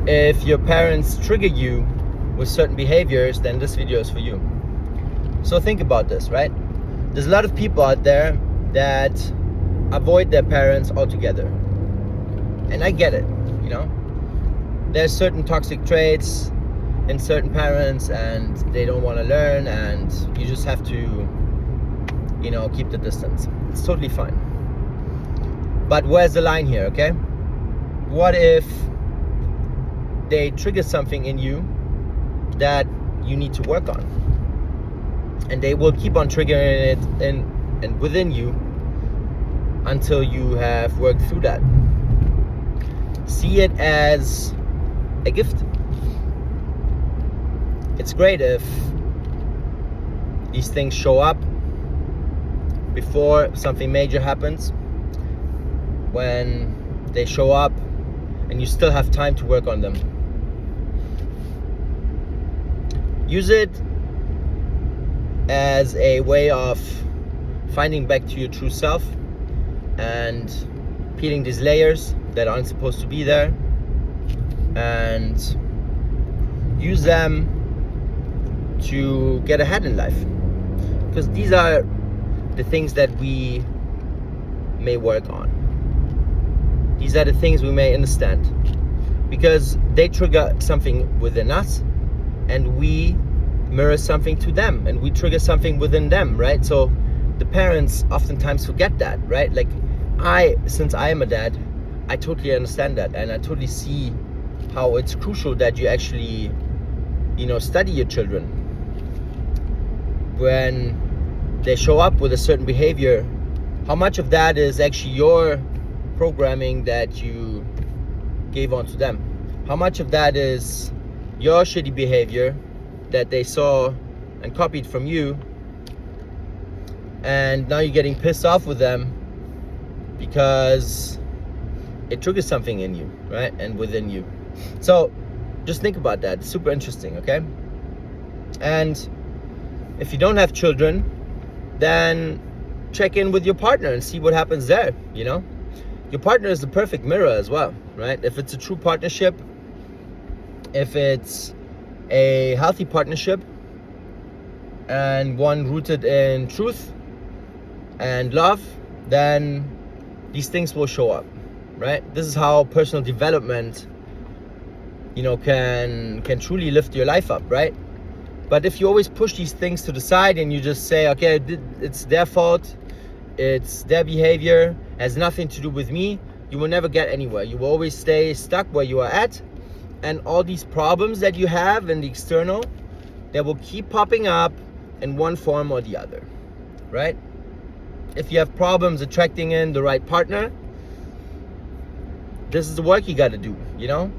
if your parents trigger you with certain behaviors, then this video is for you. So think about this, right? There's a lot of people out there that avoid their parents altogether. And I get it, you know? There's certain toxic traits in certain parents and they don't want to learn, and you just have to, you know, keep the distance. It's totally fine. But where's the line here, okay? What if they trigger something in you that you need to work on? And they will keep on triggering it and within you until you have worked through that. See it as a gift. It's great if these things show up before something major happens, when they show up and you still have time to work on them. Use it as a way of finding back to your true self and peeling these layers that aren't supposed to be there, and use them to get ahead in life, because these are the things that we may work on. These are the things we may understand, because they trigger something within us and we mirror something to them, and we trigger something within them, right? So the parents oftentimes forget that, right? Like since I am a dad, I totally understand that, and I totally see how it's crucial that you actually, you know, study your children. When they show up with a certain behavior, how much of that is actually your programming that you gave onto them? How much of that is your shitty behavior that they saw and copied from you, and now you're getting pissed off with them because it triggers something in you, right? And within you. So just think about that. It's super interesting, okay? And if you don't have children, then check in with your partner and see what happens there, you know? Your partner is the perfect mirror as well, right? If it's a true partnership, if it's a healthy partnership and one rooted in truth and love, then these things will show up, right? This is how personal development, you know, can truly lift your life up, right? But if you always push these things to the side and you just say, okay, it's their fault, it's their behavior, has nothing to do with me, you will never get anywhere. You will always stay stuck where you are at, and all these problems that you have in the external, they will keep popping up in one form or the other, right? If you have problems attracting in the right partner, this is the work you got to do, you know?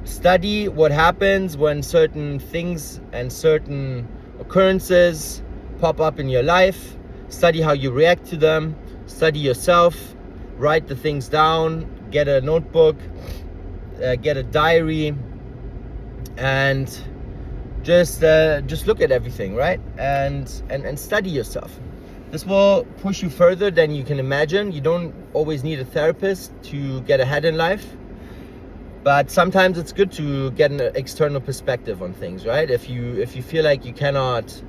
Study what happens when certain things and certain occurrences pop up in your life. Study how you react to them. Study yourself. Write the things down. Get a notebook. Get a diary. And just look at everything, right? And study yourself. This will push you further than you can imagine. You don't always need a therapist to get ahead in life. But sometimes it's good to get an external perspective on things, right? If you feel like you cannot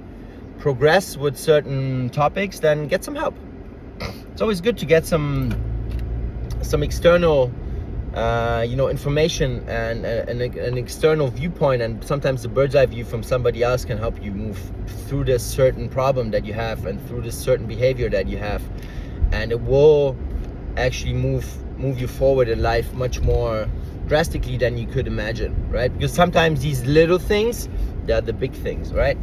progress with certain topics, then get some help. It's always good to get some external information and an external viewpoint, and sometimes the bird's eye view from somebody else can help you move through this certain problem that you have and through this certain behavior that you have, and it will actually move you forward in life much more drastically than you could imagine, right? Because sometimes these little things, they're the big things, right?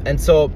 And so